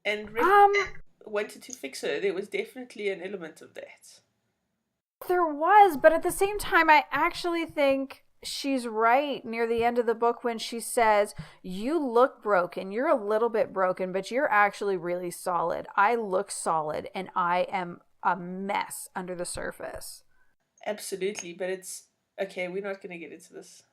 And Rick wanted to fix her. There was definitely an element of that. There was, but at the same time, I actually think she's right near the end of the book when she says, you look broken, you're a little bit broken, but you're actually really solid. I look solid, and I am a mess under the surface. Absolutely, but it's okay, we're not going to get into this.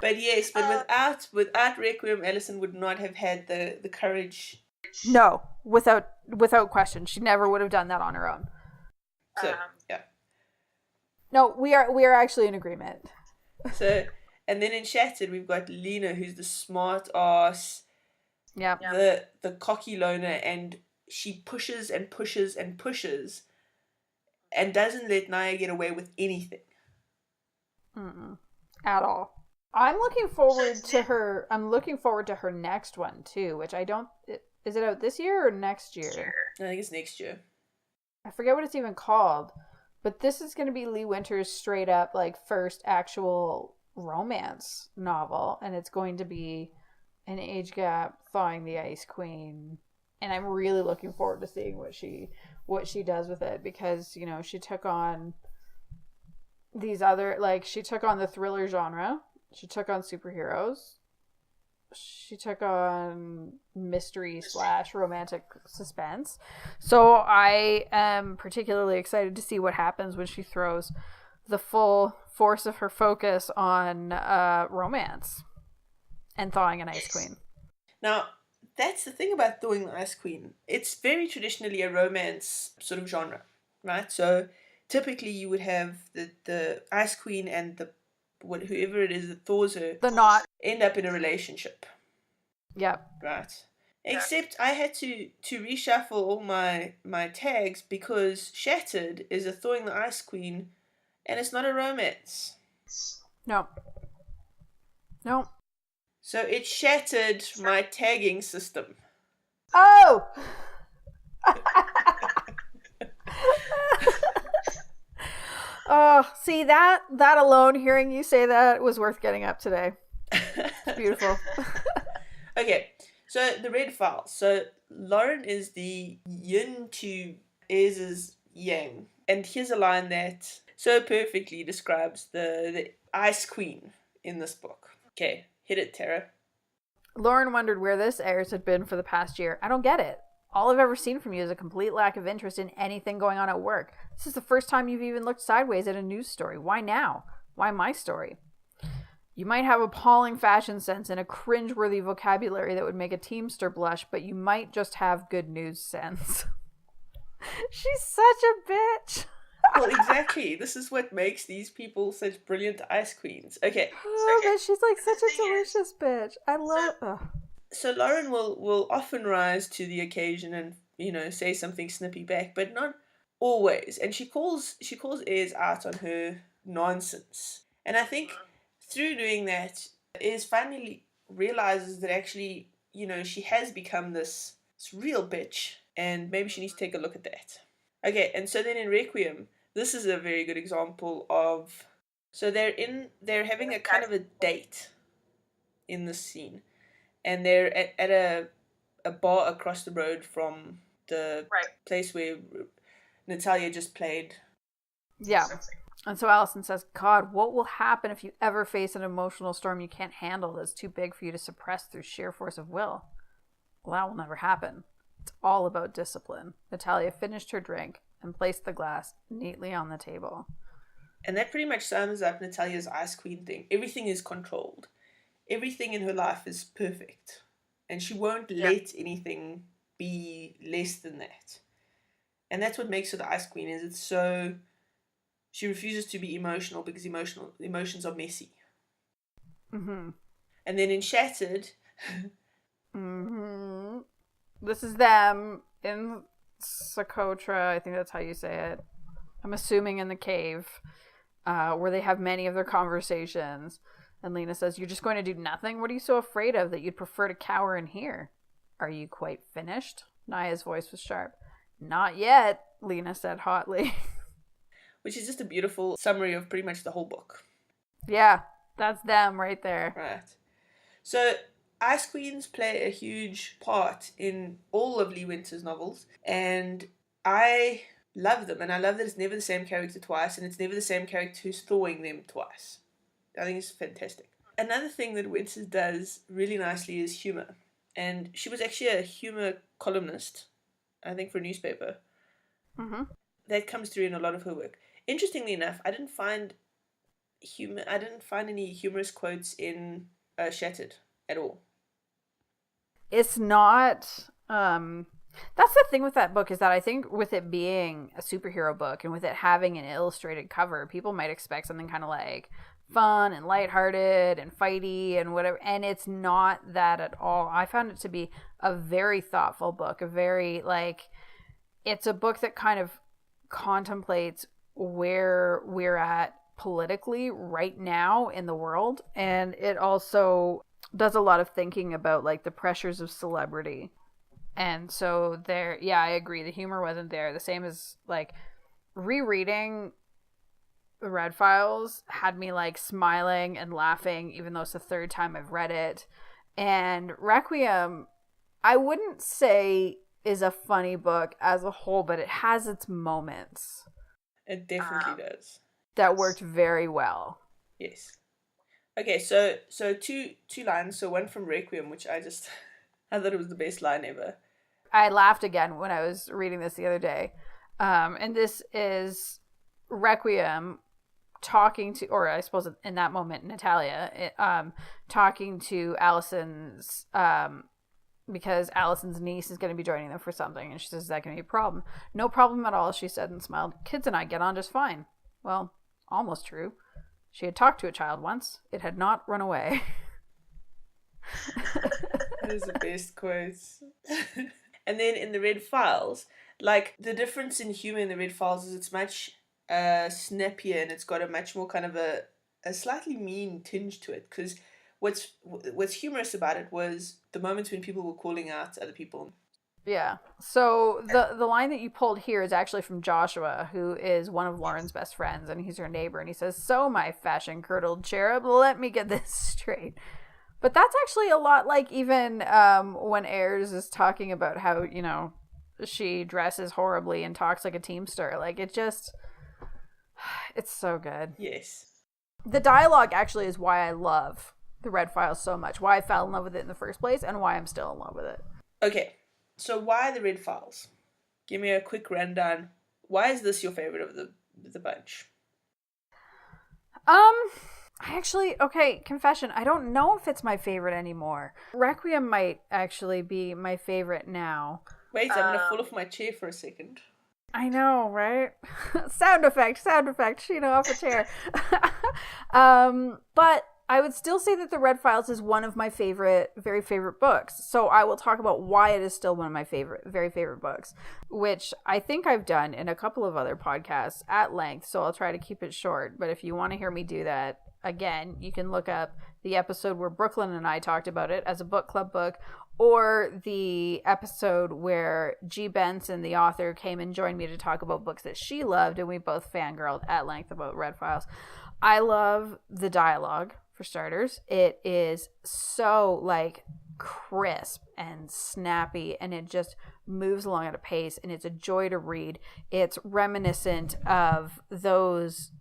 But yes, but without Requiem, Allison would not have had the courage. No, without question, she never would have done that on her own. So yeah. No, we are actually in agreement. So, and then in Shattered, we've got Lena, who's the smart ass. Yeah. The cocky loner, and she pushes and pushes and pushes and doesn't let Naya get away with anything. At all. I'm looking forward to her next one too, which I don't... Is it out this year or next year? I think it's next year. I forget what it's even called, but this is going to be Lee Winter's straight up like first actual romance novel, and it's going to be an age gap, Thawing the Ice Queen And I'm really looking forward to seeing what she does with it, because, you know, she took on these other, like, she took on the thriller genre, she took on superheroes, she took on mystery / romantic suspense. So I am particularly excited to see what happens when she throws the full force of her focus on romance and thawing an ice queen. Now, that's the thing about Thawing the Ice Queen. It's very traditionally a romance sort of genre, right? So typically you would have the Ice Queen and whoever it is that thaws her The knot. end up in a relationship. Yep. Right. Except I had to reshuffle all my tags because Shattered is a Thawing the Ice Queen and it's not a romance. No. No. So it shattered my tagging system. Oh! Oh, see, that alone, hearing you say that, was worth getting up today. It's beautiful. Okay, so the red file. So Lauren is the yin to Ez's yang. And here's a line that so perfectly describes the Ice Queen in this book. Okay, hit it, Tara. Lauren wondered where this heirs had been for the past year. I don't get it. All I've ever seen from you is a complete lack of interest in anything going on at work. This is the first time you've even looked sideways at a news story. Why now? Why my story? You might have appalling fashion sense and a cringeworthy vocabulary that would make a Teamster blush, but you might just have good news sense. She's such a bitch. Well, exactly. This is what makes these people such brilliant ice queens. Okay. Oh, but she's like such a delicious bitch. I love her. So Lauren will often rise to the occasion and, you know, say something snippy back, but not always. And she calls Ez out on her nonsense. And I think through doing that, Ez finally realizes that actually, you know, she has become this real bitch, and maybe she needs to take a look at that. Okay, and so then in Requiem, this is a very good example of, so they're having a kind of a date in this scene, and they're at a bar across the road from the place where Natalia just played. Yeah. And so Allison says, God, what will happen if you ever face an emotional storm you can't handle that's too big for you to suppress through sheer force of will? Well, that will never happen. It's all about discipline. Natalia finished her drink and placed the glass neatly on the table. And that pretty much sums up Natalia's Ice Queen thing. Everything is controlled. Everything in her life is perfect. And she won't let anything be less than that. And that's what makes her the Ice Queen, is it's so... She refuses to be emotional because emotions are messy. Mm-hmm. And then in Shattered... mm-hmm. This is them in Socotra, I think that's how you say it. I'm assuming in the cave, where they have many of their conversations. And Lena says, you're just going to do nothing? What are you so afraid of that you'd prefer to cower in here? Are you quite finished? Naya's voice was sharp. Not yet, Lena said hotly. Which is just a beautiful summary of pretty much the whole book. Yeah, that's them right there. Right. So, Ice Queens play a huge part in all of Lee Winter's novels, and I love them, and I love that it's never the same character twice, and it's never the same character who's thawing them twice. I think it's fantastic. Another thing that Winters does really nicely is humor, and she was actually a humor columnist, I think, for a newspaper. Mm-hmm. That comes through in a lot of her work. Interestingly enough, I didn't find any humorous quotes in Shattered at all. It's not... That's the thing with that book, is that I think with it being a superhero book and with it having an illustrated cover, people might expect something kind of like fun and lighthearted and fighty and whatever, and it's not that at all. I found it to be a very thoughtful book, it's a book that kind of contemplates where we're at politically right now in the world, and it also does a lot of thinking about like the pressures of celebrity. And so there, yeah, I agree, the humor wasn't there. The same as like rereading the Red Files had me like smiling and laughing, even though it's the third time I've read it. And Requiem, I wouldn't say is a funny book as a whole, but it has its moments. It definitely does. That worked very well. Yes. Okay, so two lines. So one from Requiem, which I thought it was the best line ever. I laughed again when I was reading this the other day. And this is Requiem talking to, or I suppose in that moment, Natalia, talking to Allison's, because Allison's niece is going to be joining them for something. And she says, is that going to be a problem? No problem at all, she said and smiled. Kids and I get on just fine. Well, almost true. She had talked to a child once. It had not run away. That is the best quotes. And then in the Red Files, like, the difference in humor in the Red Files is it's much snappier, and it's got a much more kind of a slightly mean tinge to it. Because what's humorous about it was the moments when people were calling out other people. Yeah. So the line that you pulled here is actually from Joshua, who is one of Lauren's best friends, and he's her neighbor, and he says, "So, my fashion-curdled cherub, let me get this straight." But that's actually a lot like even when Ayers is talking about how, you know, she dresses horribly and talks like a teamster. Like, it's so good. Yes. The dialogue actually is why I love the Red Files so much, why I fell in love with it in the first place, and why I'm still in love with it. Okay, so why the Red Files? Give me a quick rundown. Why is this your favorite of the bunch? Okay, confession, I don't know if it's my favorite anymore. Requiem might actually be my favorite now. Wait, I'm gonna fall off my chair for a second. I know, right? Sound effect, Sheena off a chair. But I would still say that The Red Files is one of my very favorite books. So I will talk about why it is still one of my very favorite books, which I think I've done in a couple of other podcasts at length. So I'll try to keep it short. But if you want to hear me do that, again, you can look up the episode where Brooklyn and I talked about it as a book club book, or the episode where G. Benson, the author, came and joined me to talk about books that she loved, and we both fangirled at length about Red Files. I love the dialogue, for starters. It is so, like, crisp and snappy, and it just moves along at a pace, and it's a joy to read. It's reminiscent of those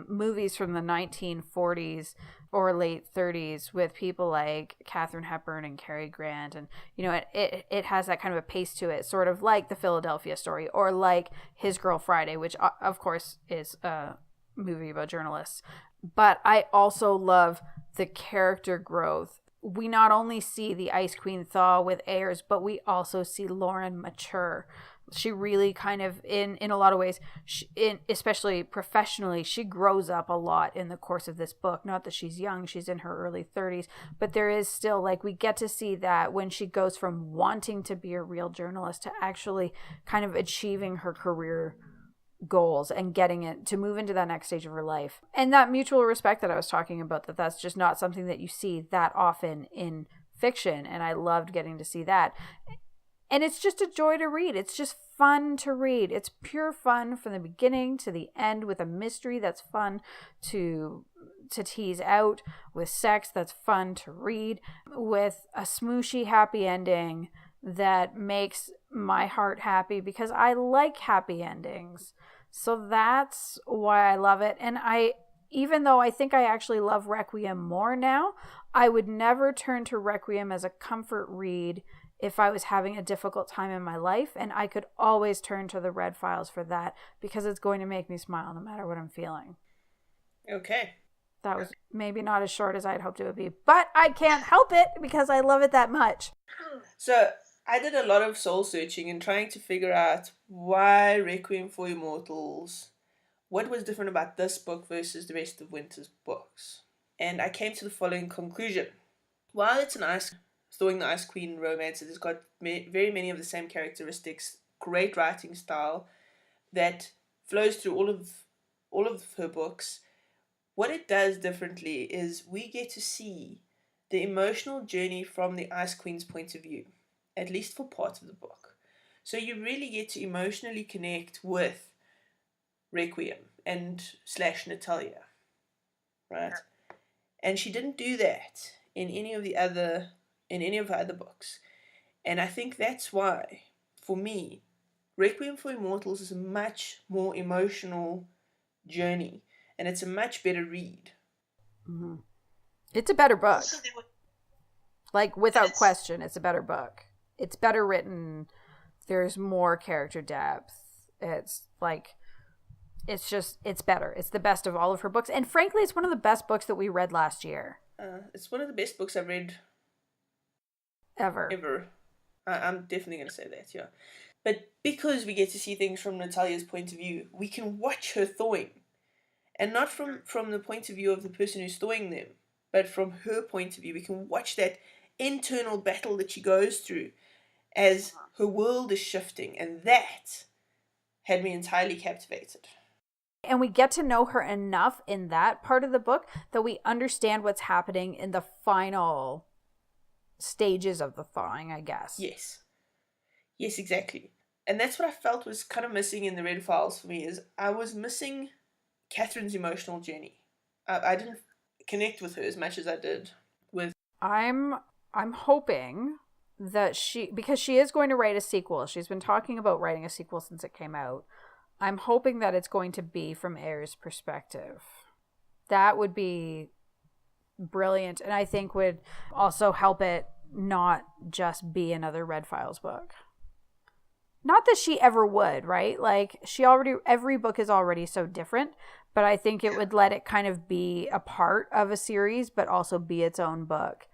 movies from the 1940s or late 30s with people like Katharine Hepburn and Cary Grant, and you know, it has that kind of a pace to it, sort of like The Philadelphia Story or like His Girl Friday, which of course is a movie about journalists. But I also love the character growth. We not only see the Ice Queen thaw with Ayers, but we also see Lauren mature. She really kind of, in a lot of ways, especially professionally, she grows up a lot in the course of this book. Not that she's young, she's in her early 30s, but there is still, like, we get to see that when she goes from wanting to be a real journalist to actually kind of achieving her career goals and getting it to move into that next stage of her life. And that mutual respect that I was talking about, that's just not something that you see that often in fiction, and I loved getting to see that. And it's just a joy to read. It's just fun to read. It's pure fun from the beginning to the end, with a mystery that's fun to tease out, with sex that's fun to read, with a smooshy happy ending that makes my heart happy because I like happy endings. So that's why I love it. And even though I think I actually love Requiem more now, I would never turn to Requiem as a comfort read if I was having a difficult time in my life, and I could always turn to the Red Files for that because it's going to make me smile no matter what I'm feeling. Okay. That was maybe not as short as I'd hoped it would be, but I can't help it because I love it that much. So I did a lot of soul searching and trying to figure out why Requiem for Immortals, what was different about this book versus the rest of Winter's books. And I came to the following conclusion. While it's throwing the Ice Queen romance, it has got very many of the same characteristics, great writing style that flows through all of her books. What it does differently is we get to see the emotional journey from the Ice Queen's point of view, at least for part of the book. So you really get to emotionally connect with Requiem and / Natalia, right? And she didn't do that in any of her other books. And I think that's why, for me, Requiem for Immortals is a much more emotional journey, and it's a much better read. Mm-hmm. It's a better book. Like, without question, it's a better book. It's better written. There's more character depth. It's like, it's better. It's the best of all of her books. And frankly, it's one of the best books that we read last year. It's one of the best books I've read Ever. I'm definitely going to say that, yeah. But because we get to see things from Natalia's point of view, we can watch her thawing. And not from the point of view of the person who's thawing them, but from her point of view. We can watch that internal battle that she goes through as her world is shifting. And that had me entirely captivated. And we get to know her enough in that part of the book that we understand what's happening in the final stages of the thawing, I guess. Yes, exactly. And that's what I felt was kind of missing in the Red Files for me, is I was missing Catherine's emotional journey. I didn't connect with her as much as I did with... I'm hoping that because she is going to write a sequel. She's been talking about writing a sequel since it came out. I'm hoping that it's going to be from Eyre's perspective. That would be brilliant, and I think would also help it not just be another Red Files book. Not that she ever would, right? Like, every book is already so different, but I think it would let it kind of be a part of a series, but also be its own book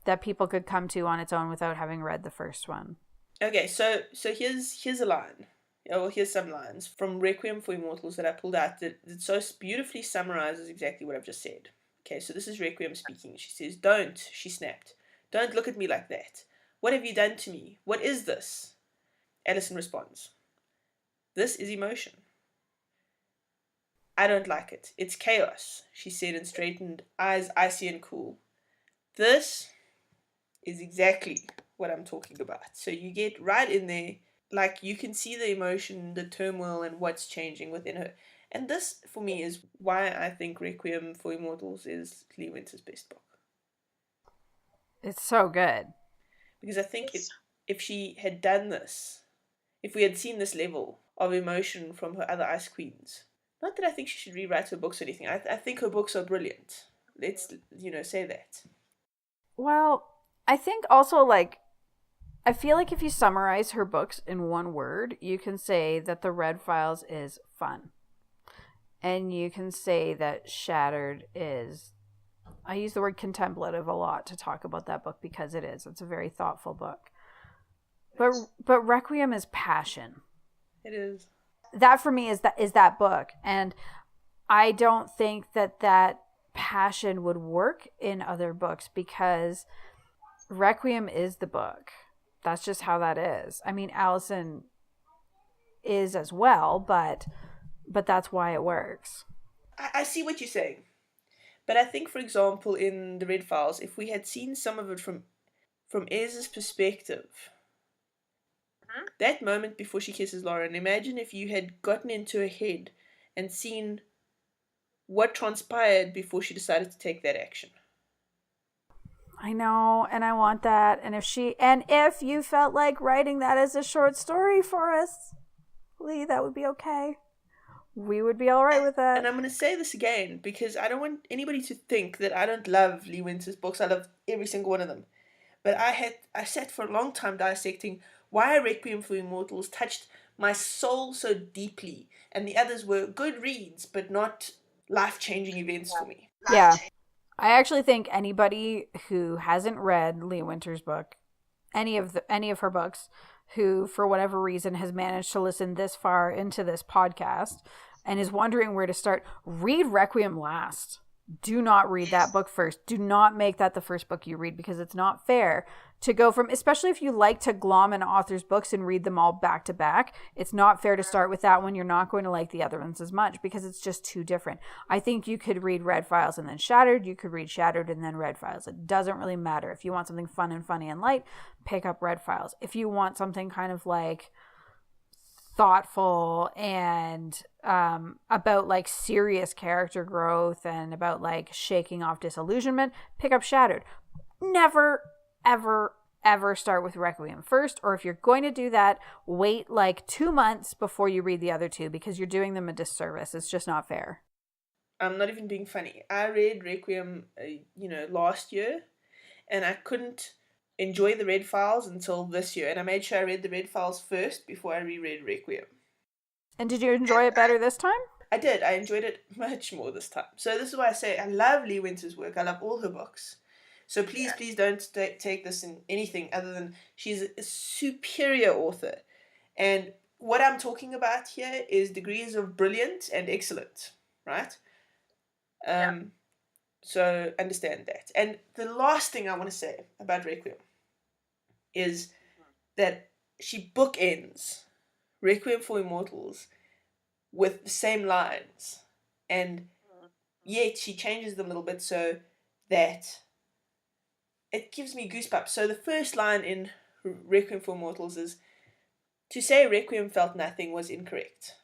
that people could come to on its own without having read the first one. Okay, so here's a line. Well, here's some lines from Requiem for Immortals that I pulled out that so beautifully summarizes exactly what I've just said. Okay, so this is Requiem speaking. She says, "Don't," she snapped. "Don't look at me like that. What have you done to me? What is this?" Alison responds, "This is emotion." "I don't like it. It's chaos," she said and straightened, eyes icy and cool. This is exactly what I'm talking about. So you get right in there, like you can see the emotion, the turmoil, and what's changing within her. And this, for me, is why I think Requiem for Immortals is Lee Winter's best book. It's so good. Because I think if she had done this, if we had seen this level of emotion from her other Ice Queens, not that I think she should rewrite her books or anything. I think her books are brilliant. Let's, say that. Well, I think also, like, I feel like if you summarize her books in one word, you can say that The Red Files is fun. And you can say that Shattered is... I use the word contemplative a lot to talk about that book because it is. It's a very thoughtful book. But Requiem is passion. It is. That for me is that book. And I don't think that passion would work in other books because Requiem is the book. That's just how that is. I mean, Alison is as well, but that's why it works. I see what you're saying. But I think, for example, in The Red Files, if we had seen some of it from Ez's perspective, that moment before she kisses Lauren, imagine if you had gotten into her head and seen what transpired before she decided to take that action. I know, and I want that. And if you felt like writing that as a short story for us, Lee, that would be okay. We would be all right with that. And I'm going to say this again because I don't want anybody to think that I don't love Lee Winter's books. I love every single one of them. But I sat for a long time dissecting why Requiem for Immortals touched my soul so deeply, and the others were good reads, but not life-changing events for me. Yeah. I actually think anybody who hasn't read Lee Winter's book, any of her books, who for whatever reason has managed to listen this far into this podcast and is wondering where to start, read Requiem last. Do not read that book first. Do not make that the first book you read because it's not fair to go from, especially if you like to glom an author's books and read them all back to back, it's not fair to start with that when you're not going to like the other ones as much because it's just too different. I think you could read Red Files and then Shattered. You could read Shattered and then Red Files. It doesn't really matter. If you want something fun and funny and light, pick up Red Files. If you want something kind of like thoughtful and about like serious character growth and about like shaking off disillusionment, pick up Shattered. Never, ever, ever start with Requiem first, or if you're going to do that, wait like 2 months before you read the other two, because you're doing them a disservice. It's just not fair. I'm not even being funny. I read Requiem, last year, and I couldn't enjoy the Red Files until this year, and I made sure I read the Red Files first before I reread Requiem. And did you enjoy it better this time? I did. I enjoyed it much more this time. So this is why I say I love Lee Winter's work. I love all her books. So please don't take this in anything other than she's a superior author. And what I'm talking about here is degrees of brilliant and excellent, right? So understand that. And the last thing I want to say about Requiem is that she bookends Requiem for Immortals with the same lines, and yet she changes them a little bit so that it gives me goosebumps. So the first line in Requiem for Immortals is, "To say Requiem felt nothing was incorrect.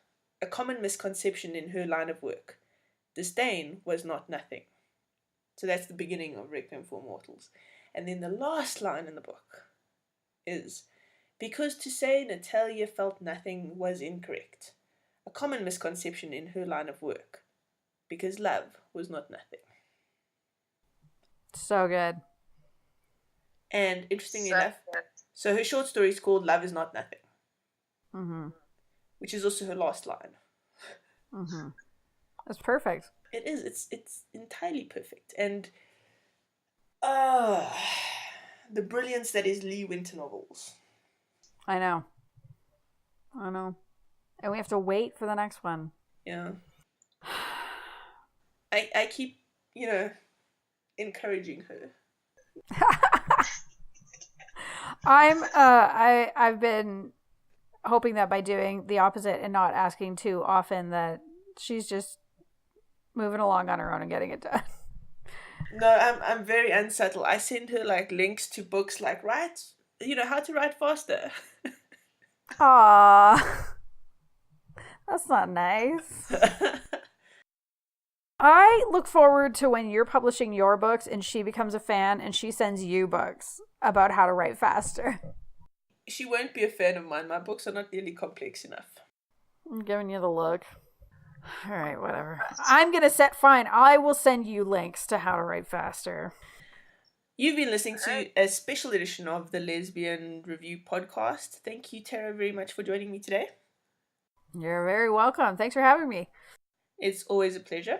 A common misconception in her line of work. Disdain was not nothing." So that's the beginning of Requiem for Immortals. And then the last line in the book is, "Because to say Natalia felt nothing was incorrect. A common misconception in her line of work. Because love was not nothing." So good. And interestingly enough, so her short story is called Love is Not Nothing. Mm-hmm. Which is also her last line. Mm-hmm. That's perfect. It is. It's entirely perfect. And the brilliance that is Lee Winter novels. I know. And we have to wait for the next one. Yeah. I keep, encouraging her. I've been hoping that by doing the opposite and not asking too often, that she's just moving along on her own and getting it done. No, I'm very unsubtle. I send her like links to books like how to write faster. Aww. That's not nice. I look forward to when you're publishing your books and she becomes a fan and she sends you books about how to write faster. She won't be a fan of mine. My books are not nearly complex enough. I'm giving you the look. All right, whatever. I'm going to fine. I will send you links to how to write faster. You've been listening to a special edition of the Lesbian Review Podcast. Thank you, Tara, very much for joining me today. You're very welcome. Thanks for having me. It's always a pleasure.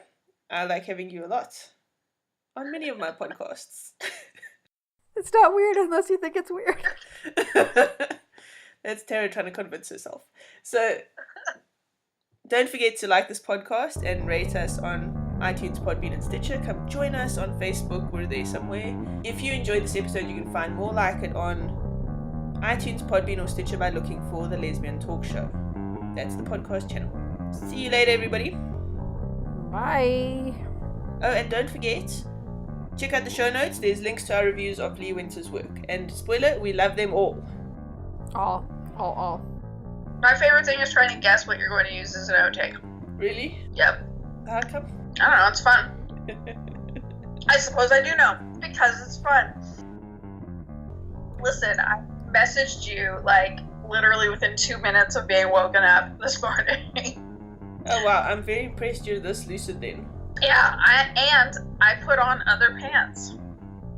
I like having you a lot on many of my podcasts. It's not weird unless you think it's weird. That's Tara trying to convince herself. So don't forget to like this podcast and rate us on iTunes, Podbean, and Stitcher. Come join us on Facebook. We're there somewhere. If you enjoyed this episode, you can find more like it on iTunes, Podbean, or Stitcher by looking for The Lesbian Talk Show. That's the podcast channel. See you later, everybody. Bye. Oh, and don't forget, check out the show notes. There's links to our reviews of Lee Winter's work. And spoiler, we love them all. All. My favorite thing is trying to guess what you're going to use as an outtake. Really? Yep. How come? I don't know, it's fun. I suppose I do know, because it's fun. Listen, I messaged you, literally within 2 minutes of being woken up this morning. Oh, wow. I'm very impressed you're this lucid then. Yeah, I put on other pants.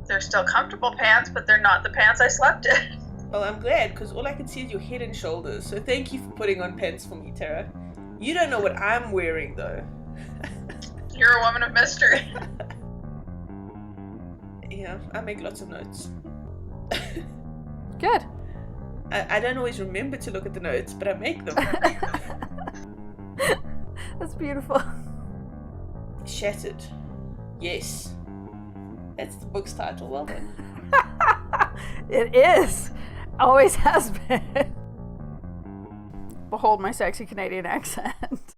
They're still comfortable pants, but they're not the pants I slept in. Well, I'm glad, because all I can see is your head and shoulders. So thank you for putting on pants for me, Tara. You don't know what I'm wearing, though. You're a woman of mystery. Yeah, I make lots of notes. Good. I don't always remember to look at the notes, but I make them. That's beautiful. Shattered. Yes. That's the book's title. Well done. It is. Always has been. Behold my sexy Canadian accent.